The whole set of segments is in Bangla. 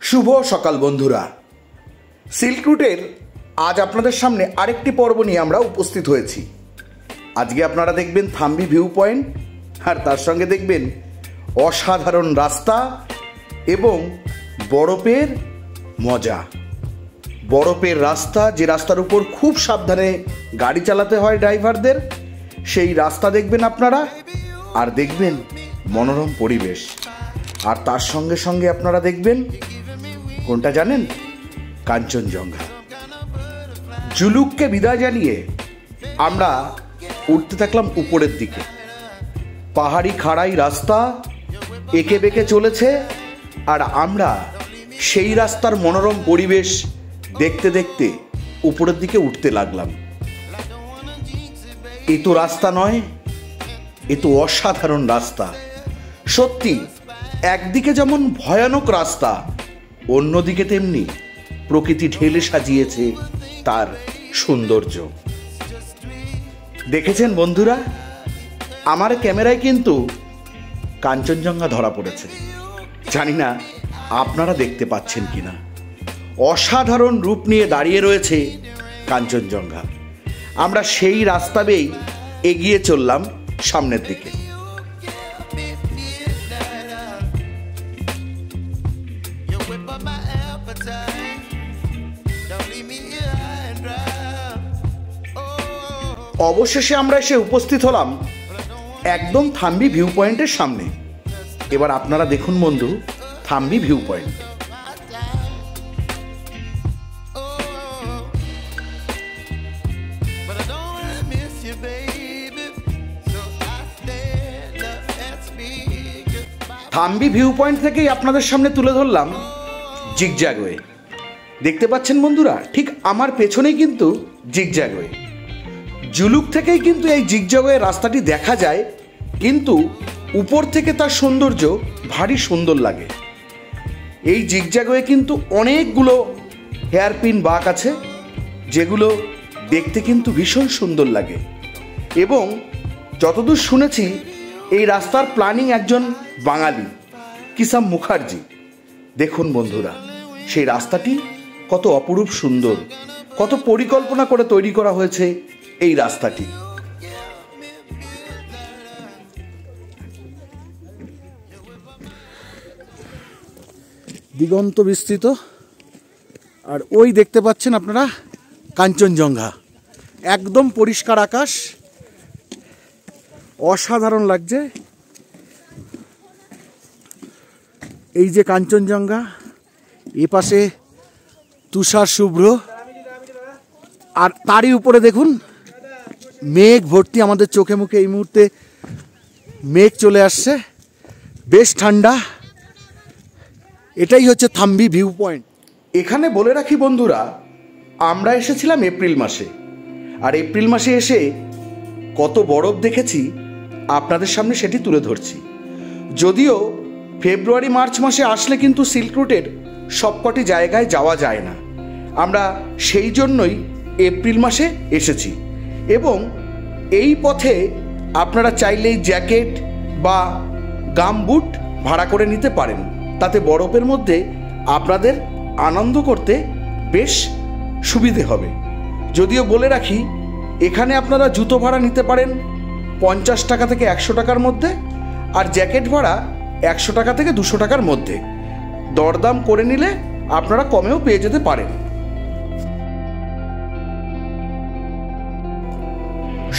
শুভ সকাল বন্ধুরা। সিল্ক রুটের আজ আপনাদের সামনে আরেকটি পর্ব নিয়ে আমরা উপস্থিত হয়েছি। আজকে আপনারা দেখবেন থাম্বি ভিউ পয়েন্ট, আর তার সঙ্গে দেখবেন অসাধারণ রাস্তা এবং বরফের মজা। বরফের রাস্তা, যে রাস্তার উপর খুব সাবধানে গাড়ি চালাতে হয় ড্রাইভারদের, সেই রাস্তা দেখবেন আপনারা, আর দেখবেন মনোরম পরিবেশ। আর তার সঙ্গে সঙ্গে আপনারা দেখবেন কোনটা জানেন? কাঞ্চনজঙ্ঘা। জুলুককে বিদায় জানিয়ে আমরা উঠতে থাকলাম উপরের দিকে। পাহাড়ি খাড়াই রাস্তা এঁকে বেঁকে চলেছে, আর আমরা সেই রাস্তার মনোরম পরিবেশ দেখতে দেখতে উপরের দিকে উঠতে লাগলাম। এ তো রাস্তা নয়, এ তো অসাধারণ রাস্তা। সত্যি, একদিকে যেমন ভয়ানক রাস্তা, অন্যদিকে তেমনি প্রকৃতি ঢেলে সাজিয়েছে তার সৌন্দর্য। দেখেছেন বন্ধুরা, আমার ক্যামেরায় কিন্তু কাঞ্চনজঙ্ঘা ধরা পড়েছে। জানি না আপনারা দেখতে পাচ্ছেন কিনা। অসাধারণ রূপ নিয়ে দাঁড়িয়ে রয়েছে কাঞ্চনজঙ্ঘা। আমরা সেই রাস্তা বেয়েই এগিয়ে চললাম সামনের দিকে। অবশেষে আমরা এসে উপস্থিত হলাম একদম থাম্বি ভিউ পয়েন্টের সামনে। এবার আপনারা দেখুন বন্ধু, Thambi view point. Thambi view point থেকেই আপনাদের সামনে তুলে ধরলাম জিগজ্যাগ ওয়ে। দেখতে পাচ্ছেন বন্ধুরা, ঠিক আমার পেছনেই কিন্তু জিগজ্যাগ ওয়ে। জুলুক থেকেই কিন্তু এই জিগজ্যাগ ওয়ে রাস্তাটি দেখা যায়, কিন্তু উপর থেকে তার সৌন্দর্য ভারী সুন্দর লাগে। এই জিগজ্যাগ ওয়ে কিন্তু অনেকগুলো হেয়ারপিন বাঁক আছে, যেগুলো দেখতে কিন্তু ভীষণ সুন্দর লাগে। এবং যতদূর শুনেছি, এই রাস্তার প্ল্যানিং একজন বাঙালি, কিসাম মুখার্জি। দেখুন বন্ধুরা, সেই রাস্তাটি কত অপরূপ সুন্দর, কত পরিকল্পনা করে তৈরি করা হয়েছে এই রাস্তাটি। দিগন্ত বিস্তৃত, আর ওই দেখতে পাচ্ছেন আপনারা কাঞ্চনজঙ্ঘা। একদম পরিষ্কার আকাশ, অসাধারণ লাগছে। এই যে কাঞ্চনজঙ্ঘা, এ পাশে তুষার শুভ্র, আর তারই উপরে দেখুন মেঘ ভর্তি। আমাদের চোখে মুখে এই মুহূর্তে মেঘ চলে আসছে, বেশ ঠান্ডা। এটাই হচ্ছে থাম্বি ভিউ পয়েন্ট। এখানে বলে রাখি বন্ধুরা, আমরা এসেছিলাম এপ্রিল মাসে, আর এপ্রিল মাসে এসে কত বরফ দেখেছি আপনাদের সামনে সেটি তুলে ধরছি। যদিও ফেব্রুয়ারি মার্চ মাসে আসলে কিন্তু সিল্ক রুটের সবকটি জায়গায় যাওয়া যায় না, আমরা সেই জন্যই এপ্রিল মাসে এসেছি। এবং এই পথে আপনারা চাইলেই জ্যাকেট বা গামবুট ভাড়া করে নিতে পারেন, তাতে বরফের মধ্যে আপনাদের আনন্দ করতে বেশ সুবিধে হবে। যদিও বলে রাখি, এখানে আপনারা জুতো ভাড়া নিতে পারেন 50 টাকা থেকে 100 টাকার মধ্যে, আর জ্যাকেট ভাড়া 100 টাকা থেকে 200 টাকার মধ্যে। দরদাম করে নিলে আপনারা কমেও পেয়ে যেতে পারেন।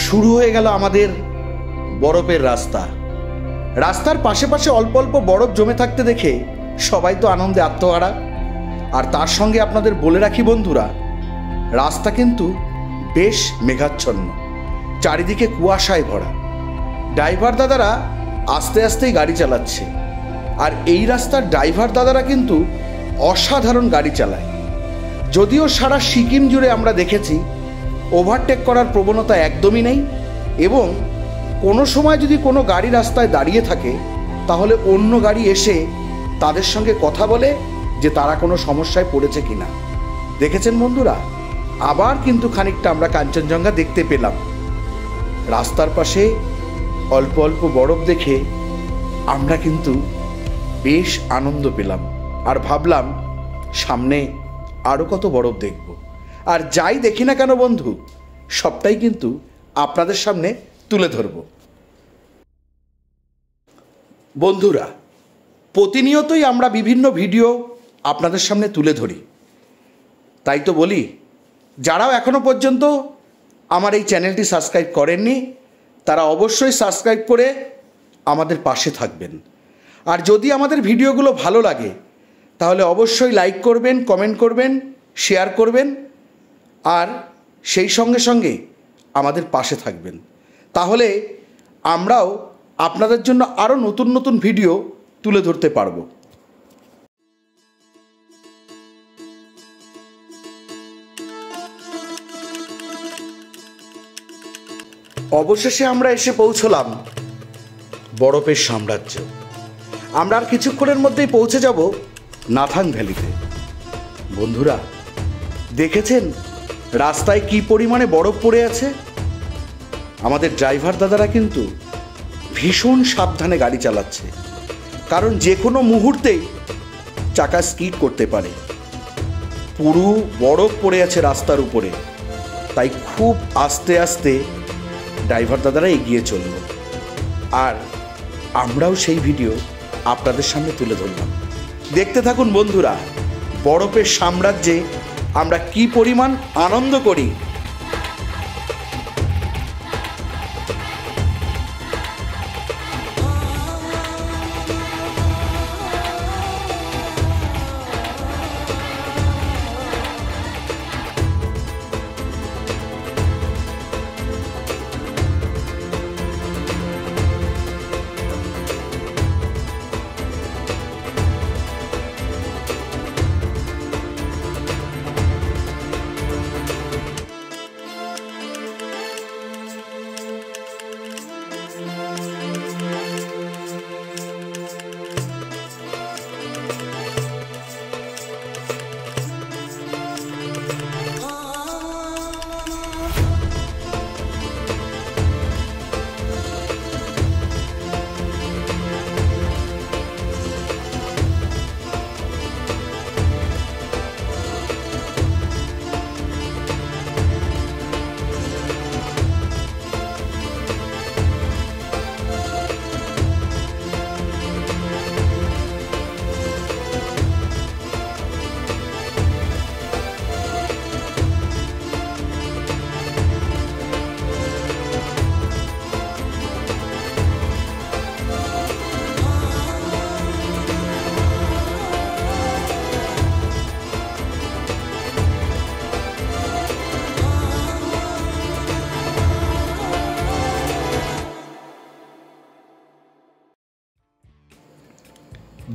শুরু হয়ে গেল আমাদের বরফের রাস্তা। রাস্তার পাশে পাশে অল্প অল্প বরফ জমে থাকতে দেখে সবাই তো আনন্দে আত্মহারা। আর তার সঙ্গে আপনাদের বলে রাখি বন্ধুরা, রাস্তা কিন্তু বেশ মেঘাচ্ছন্ন, চারিদিকে কুয়াশায় ভরা। ড্রাইভার দাদারা আস্তে আস্তেই গাড়ি চালাচ্ছে, আর এই রাস্তার ড্রাইভার দাদারা কিন্তু অসাধারণ গাড়ি চালায়। যদিও সারা সিকিম জুড়ে আমরা দেখেছি ওভারটেক করার প্রবণতা একদমই নেই, এবং কোনো সময় যদি কোনো গাড়ি রাস্তায় দাঁড়িয়ে থাকে, তাহলে অন্য গাড়ি এসে তাদের সঙ্গে কথা বলে যে তারা কোনো সমস্যায় পড়েছে কিনা। দেখেছেন বন্ধুরা, আবার কিন্তু খানিকটা আমরা কাঞ্চনজঙ্ঘা দেখতে পেলাম। রাস্তার পাশে অল্প অল্প বরফ দেখে আমরা কিন্তু বেশ আনন্দ পেলাম, আর ভাবলাম সামনে আরও কত বরফ দেখব। আর যাই দেখি না কেন বন্ধু, সবটাই কিন্তু আপনাদের সামনে তুলে ধরব। বন্ধুরা, প্রতিনিয়তই আমরা বিভিন্ন ভিডিও আপনাদের সামনে তুলে ধরি। তাই তো বলি, যারাও এখনও পর্যন্ত আমার এই চ্যানেলটি সাবস্ক্রাইব করেননি তারা অবশ্যই সাবস্ক্রাইব করে আমাদের পাশে থাকবেন। আর যদি আমাদের ভিডিওগুলো ভালো লাগে তাহলে অবশ্যই লাইক করবেন, কমেন্ট করবেন, শেয়ার করবেন, আর সেই সঙ্গে সঙ্গে আমাদের পাশে থাকবেন। তাহলে আমরাও আপনাদের জন্য আরও নতুন নতুন ভিডিও তুলে ধরতে পারব। অবশেষে আমরা এসে পৌঁছলাম বরফের সাম্রাজ্য। আমরা আর কিছুক্ষণের মধ্যেই পৌঁছে যাব নাথাং ভ্যালিতে। বন্ধুরা, দেখেছেন রাস্তায় কি পরিমাণে বরফ পড়ে আছে? আমাদের ড্রাইভার দাদারা কিন্তু ভীষণ সাবধানে গাড়ি চালাচ্ছে, কারণ যে কোনো মুহূর্তেই চাকা স্কিড করতে পারে। পুরো বরফ পড়ে আছে রাস্তার উপরে, তাই খুব আস্তে আস্তে ড্রাইভার দাদারা এগিয়ে চলল। আর আমরাও সেই ভিডিও আপনাদের সামনে তুলে ধরলাম। দেখতে থাকুন বন্ধুরা, বরফের সাম্রাজ্যে আমরা কি পরিমাণ আনন্দ করি।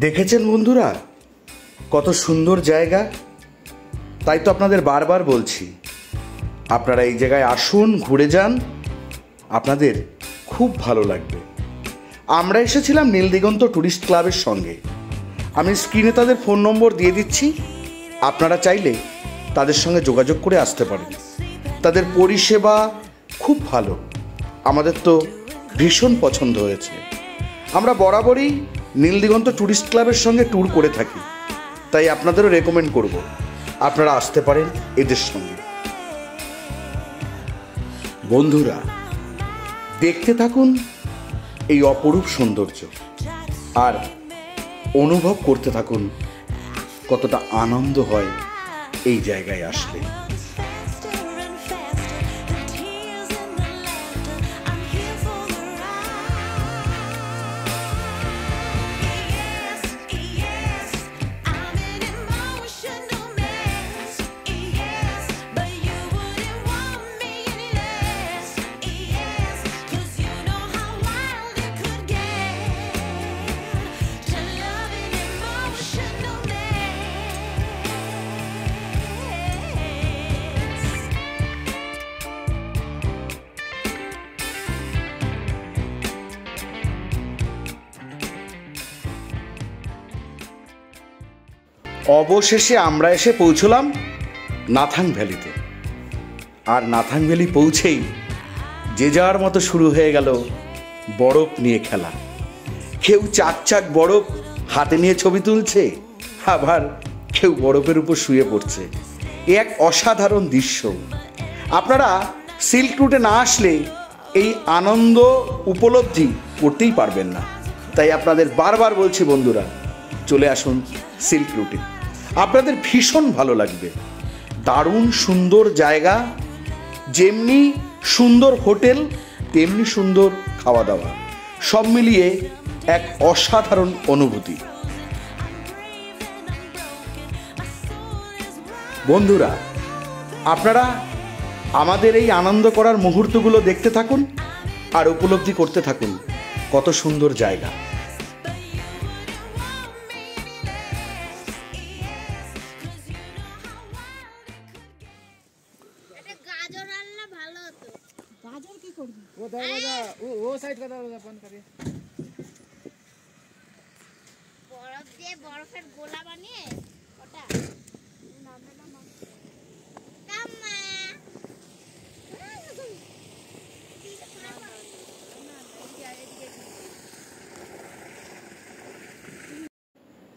দেখেছেন বন্ধুরা কত সুন্দর জায়গা? তাই তো আপনাদের বারবার বলছি, আপনারা এই জায়গায় আসুন, ঘুরে যান, আপনাদের খুব ভালো লাগবে। আমরা এসেছিলাম নীলদিগন্ত ট্যুরিস্ট ক্লাবের সঙ্গে। আমি স্ক্রিনে তাদের ফোন নম্বর দিয়ে দিচ্ছি, আপনারা চাইলে তাদের সঙ্গে যোগাযোগ করে আসতে পারেন। তাদের পরিষেবা খুব ভালো, আমাদের তো ভীষণ পছন্দ হয়েছে। আমরা বরাবরই নীলদিগন্ত ট্যুরিস্ট ক্লাবের সঙ্গে ট্যুর করে থাকি, তাই আপনাদেরও রেকমেন্ড করব আপনারা আসতে পারেন এদের সঙ্গে। বন্ধুরা, দেখতে থাকুন এই অপরূপ সৌন্দর্য আর অনুভব করতে থাকুন কতটা আনন্দ হয় এই জায়গায় আসলে। অবশেষে আমরা এসে পৌঁছলাম নাথাং ভ্যালিতে। আর নাথাং ভ্যালি পৌঁছেই যে যার মতো শুরু হয়ে গেল বরফ নিয়ে খেলা। কেউ চাক চাক বরফ হাতে নিয়ে ছবি তুলছে, আবার কেউ বরফের উপর শুয়ে পড়ছে। এ এক অসাধারণ দৃশ্য। আপনারা সিল্ক রুটে না আসলে এই আনন্দ উপলব্ধি করতেই পারবেন না। তাই আপনাদের বারবার বলছি বন্ধুরা, চলে আসুন সিল্ক রুটে, আপনাদের ভীষণ ভালো লাগবে। দারুণ সুন্দর জায়গা, যেমনি সুন্দর হোটেল তেমনি সুন্দর খাওয়া দাওয়া, সব মিলিয়ে এক অসাধারণ অনুভূতি। বন্ধুরা, আপনারা আমাদের এই আনন্দ করার মুহূর্তগুলো দেখতে থাকুন আর উপলব্ধি করতে থাকুন কত সুন্দর জায়গা। বরফের গোলা বানিয়ে ওটা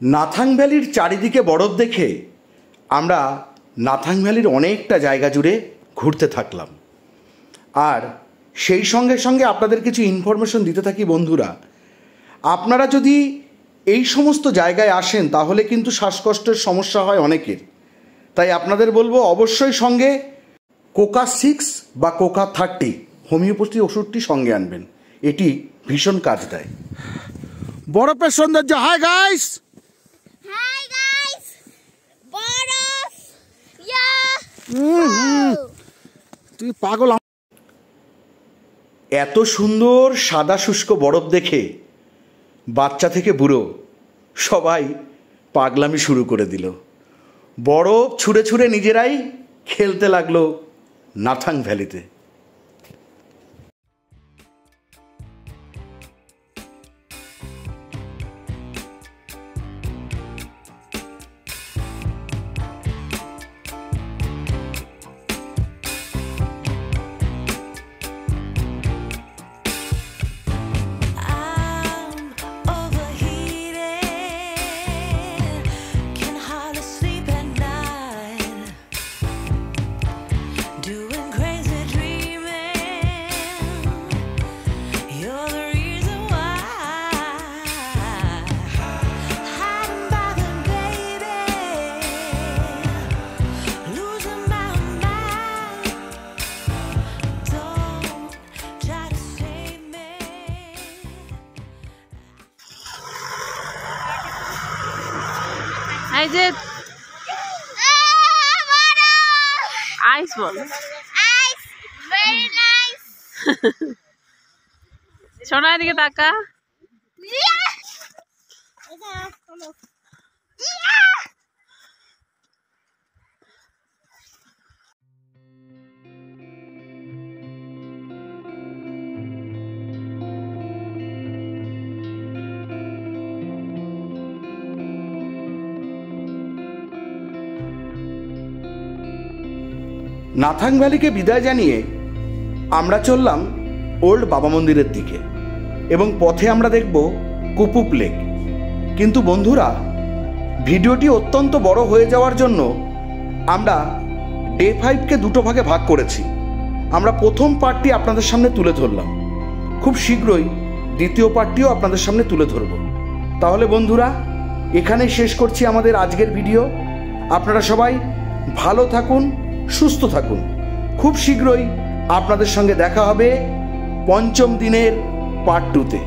নাথাং ভ্যালির চারিদিকে বরফ দেখে আমরা নাথাং ভ্যালির অনেকটা জায়গা জুড়ে ঘুরতে থাকলাম। আর সেই সঙ্গে সঙ্গে আপনাদের কিছু ইনফরমেশন দিতে থাকি বন্ধুরা। আপনারা যদি এই সমস্ত জায়গায় আসেন তাহলে কিন্তু শ্বাসকষ্টের সমস্যা হয় অনেকের। তাই আপনাদের বলবো অবশ্যই সঙ্গে কোকা 6 বা কোকা 30 হোমিওপ্যাথি ওষুধটি সঙ্গে আনবেন, এটি ভীষণ কাজ দেয়। বরফের সৌন্দর্য। হাই গাইস, বরফ তুই পাগল। এত সুন্দর সাদা শুষ্ক বরফ দেখে বাচ্চা থেকে বুড়ো সবাই পাগলামি শুরু করে দিল। বরফ ছুঁড়ে ছুঁড়ে নিজেরাই খেলতে লাগলো নাথাং ভ্যালিতে। এই যে আইস বল, আইস ভেরি নাইস। সোনা এদিকে তাকা। নাথাং ভ্যালিকে বিদায় জানিয়ে আমরা চললাম ওল্ড বাবা মন্দিরের দিকে এবং পথে আমরা দেখব কুপুপ লেক। কিন্তু বন্ধুরা, ভিডিওটি অত্যন্ত বড় হয়ে যাওয়ার জন্য আমরা ডে 5কে দুটো ভাগে ভাগ করেছি। আমরা প্রথম পার্টটি আপনাদের সামনে তুলে ধরলাম, খুব শীঘ্রই দ্বিতীয় পার্টটিও আপনাদের সামনে তুলে ধরব। তাহলে বন্ধুরা, এখানেই শেষ করছি আমাদের আজকের ভিডিও। আপনারা সবাই ভালো থাকুন, সুস্থ থাকুন। খুব শীঘ্রই আপনাদের সঙ্গে দেখা হবে পঞ্চম দিনের পার্ট 2-তে।